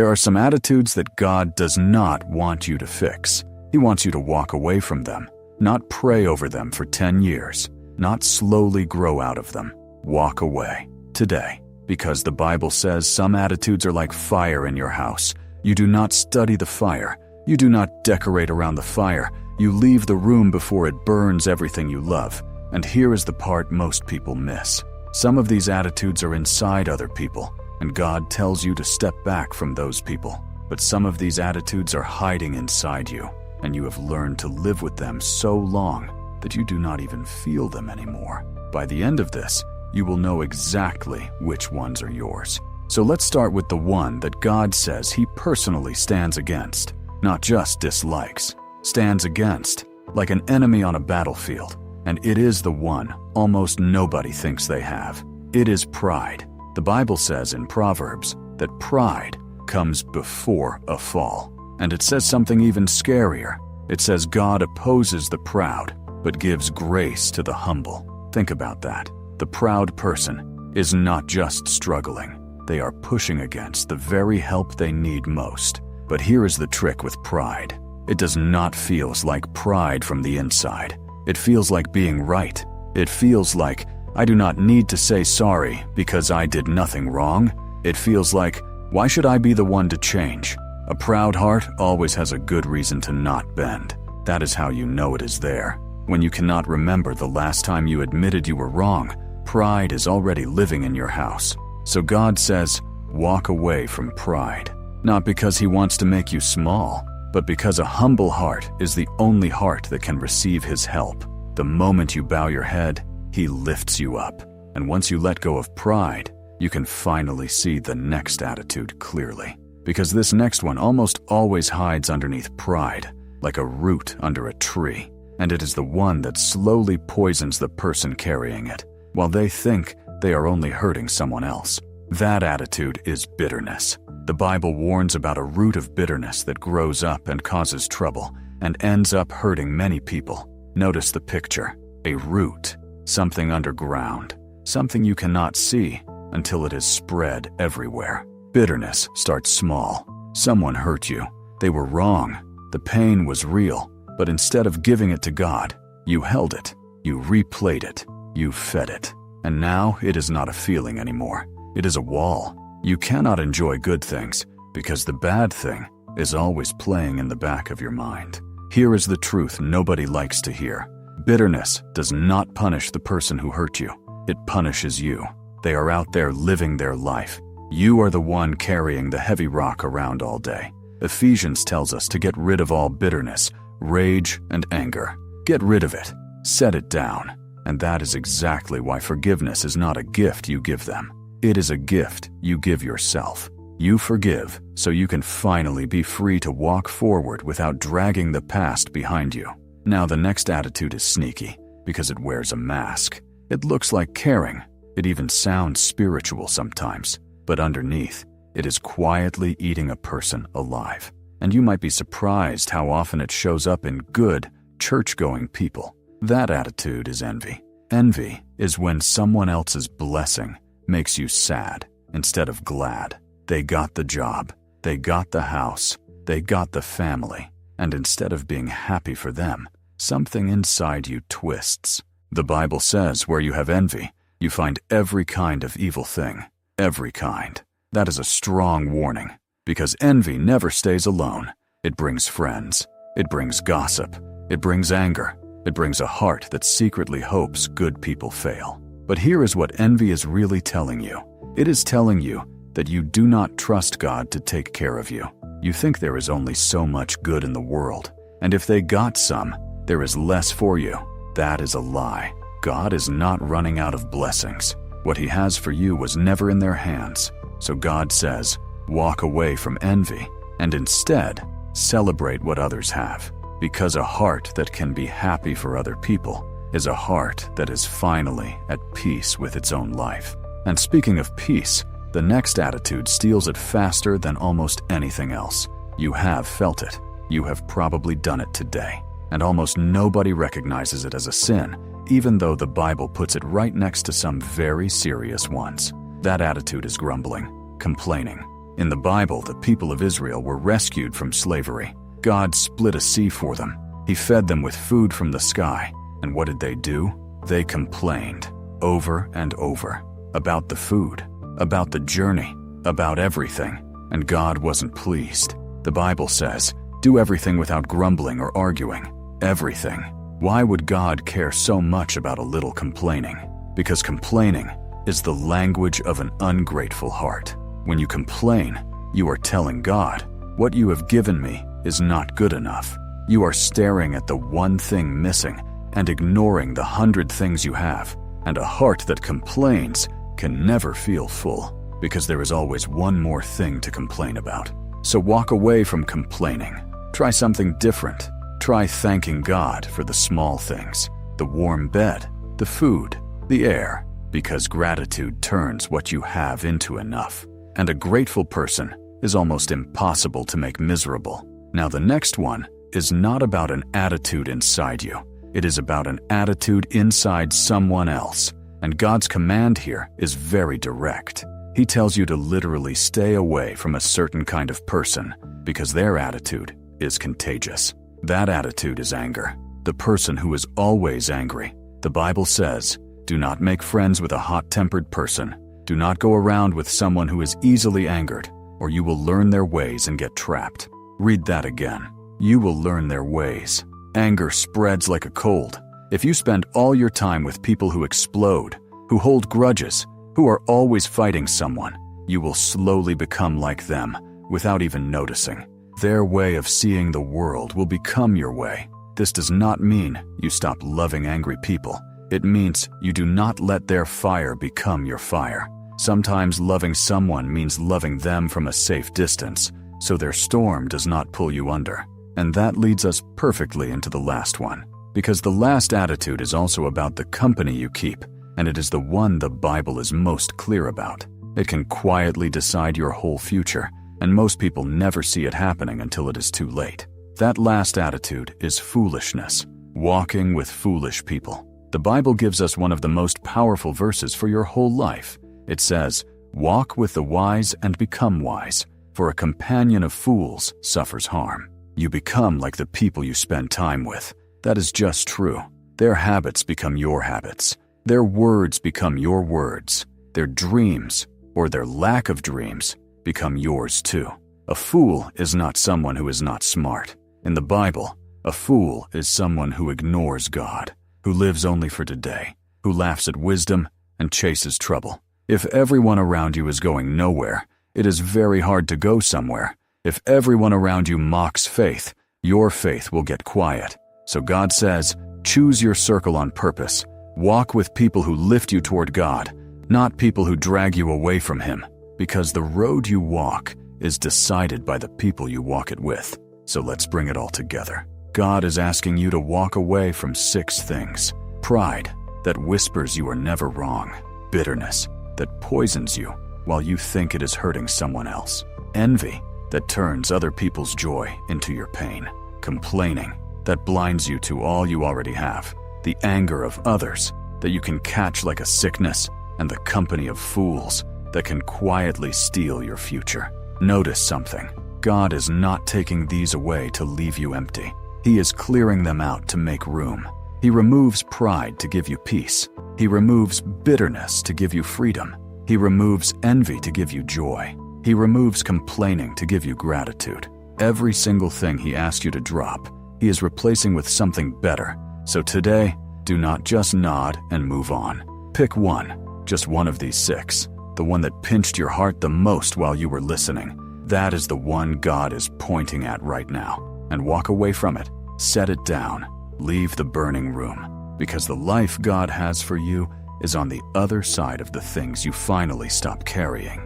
There are some attitudes that God does not want you to fix. He wants you to walk away from them, not pray over them for 10 years, not slowly grow out of them. Walk away today, because the Bible says some attitudes are like fire in your house. You do not study the fire. You do not decorate around the fire. You leave the room before it burns everything you love. And here is the part most people miss. Some of these attitudes are inside other people, and God tells you to step back from those people. But some of these attitudes are hiding inside you, and you have learned to live with them so long that you do not even feel them anymore. By the end of this, you will know exactly which ones are yours. So let's start with the one that God says He personally stands against, not just dislikes. Stands against, like an enemy on a battlefield. And it is the one almost nobody thinks they have. It is pride. The Bible says in Proverbs that pride comes before a fall. And it says something even scarier. It says God opposes the proud, but gives grace to the humble. Think about that. The proud person is not just struggling. They are pushing against the very help they need most. But here is the trick with pride. It does not feel like pride from the inside. It feels like being right. It feels like, I do not need to say sorry because I did nothing wrong. It feels like, why should I be the one to change? A proud heart always has a good reason to not bend. That is how you know it is there. When you cannot remember the last time you admitted you were wrong, pride is already living in your house. So God says, walk away from pride. Not because He wants to make you small, but because a humble heart is the only heart that can receive His help. The moment you bow your head, He lifts you up. And once you let go of pride, you can finally see the next attitude clearly. Because this next one almost always hides underneath pride, like a root under a tree. And it is the one that slowly poisons the person carrying it, while they think they are only hurting someone else. That attitude is bitterness. The Bible warns about a root of bitterness that grows up and causes trouble and ends up hurting many people. Notice the picture. A root, something underground, something you cannot see until it is spread everywhere. Bitterness starts small. Someone hurt you. They were wrong. The pain was real. But instead of giving it to God, you held it. You replayed it. You fed it. And now it is not a feeling anymore. It is a wall. You cannot enjoy good things because the bad thing is always playing in the back of your mind. Here is the truth nobody likes to hear. Bitterness does not punish the person who hurt you. It punishes you. They are out there living their life. You are the one carrying the heavy rock around all day. Ephesians tells us to get rid of all bitterness, rage, and anger. Get rid of it. Set it down. And that is exactly why forgiveness is not a gift you give them. It is a gift you give yourself. You forgive so you can finally be free to walk forward without dragging the past behind you. Now the next attitude is sneaky because it wears a mask. It looks like caring. It even sounds spiritual sometimes. But underneath, it is quietly eating a person alive. And you might be surprised how often it shows up in good, church-going people. That attitude is envy. Envy is when someone else's blessing makes you sad instead of glad. They got the job, they got the house, they got the family, and instead of being happy for them, something inside you twists. The Bible says where you have envy, you find every kind of evil thing. Every kind. That is a strong warning, because envy never stays alone. It brings friends. It brings gossip. It brings anger. It brings a heart that secretly hopes good people fail. But here is what envy is really telling you. It is telling you that you do not trust God to take care of you. You think there is only so much good in the world, and if they got some, there is less for you. That is a lie. God is not running out of blessings. What He has for you was never in their hands. So God says, walk away from envy, and instead, celebrate what others have. Because a heart that can be happy for other people is a heart that is finally at peace with its own life. And speaking of peace, the next attitude steals it faster than almost anything else. You have felt it. You have probably done it today. And almost nobody recognizes it as a sin, even though the Bible puts it right next to some very serious ones. That attitude is grumbling, complaining, In the Bible, the people of Israel were rescued from slavery. God split a sea for them. He fed them with food from the sky. And what did they do? They complained over and over about the food, about the journey, about everything. And God wasn't pleased. The Bible says, do everything without grumbling or arguing. Everything. Why would God care so much about a little complaining? Because complaining is the language of an ungrateful heart. When you complain, you are telling God, what you have given me is not good enough. You are staring at the one thing missing and ignoring the 100 things you have. And a heart that complains can never feel full, because there is always one more thing to complain about. So walk away from complaining. Try something different. Try thanking God for the small things, the warm bed, the food, the air, because gratitude turns what you have into enough. And a grateful person is almost impossible to make miserable. Now the next one is not about an attitude inside you. It is about an attitude inside someone else. And God's command here is very direct. He tells you to literally stay away from a certain kind of person because their attitude is contagious. That attitude is anger. The person who is always angry. The Bible says, do not make friends with a hot-tempered person. Do not go around with someone who is easily angered, or you will learn their ways and get trapped. Read that again. You will learn their ways. Anger spreads like a cold. If you spend all your time with people who explode, who hold grudges, who are always fighting someone, you will slowly become like them without even noticing. Their way of seeing the world will become your way. This does not mean you stop loving angry people. It means you do not let their fire become your fire. Sometimes loving someone means loving them from a safe distance, so their storm does not pull you under. And that leads us perfectly into the last one, because the last attitude is also about the company you keep, and it is the one the Bible is most clear about. It can quietly decide your whole future, and most people never see it happening until it is too late. That last attitude is foolishness, walking with foolish people. The Bible gives us one of the most powerful verses for your whole life. It says, walk with the wise and become wise, for a companion of fools suffers harm. You become like the people you spend time with. That is just true. Their habits become your habits. Their words become your words. Their dreams, or their lack of dreams, become yours too. A fool is not someone who is not smart. In the Bible, a fool is someone who ignores God, who lives only for today, who laughs at wisdom and chases trouble. If everyone around you is going nowhere, it is very hard to go somewhere. If everyone around you mocks faith, your faith will get quiet. So God says, choose your circle on purpose. Walk with people who lift you toward God, not people who drag you away from Him, because the road you walk is decided by the people you walk it with. So let's bring it all together. God is asking you to walk away from 6 things. Pride, that whispers you are never wrong. Bitterness, that poisons you while you think it is hurting someone else. Envy, that turns other people's joy into your pain. Complaining, that blinds you to all you already have. The anger of others, that you can catch like a sickness, and the company of fools, that can quietly steal your future. Notice something. God is not taking these away to leave you empty. He is clearing them out to make room. He removes pride to give you peace. He removes bitterness to give you freedom. He removes envy to give you joy. He removes complaining to give you gratitude. Every single thing He asks you to drop, He is replacing with something better. So today, do not just nod and move on. Pick one, just one of these 6, the one that pinched your heart the most while you were listening. That is the one God is pointing at right now. And walk away from it. Set it down. Leave the burning room. Because the life God has for you is on the other side of the things you finally stop carrying.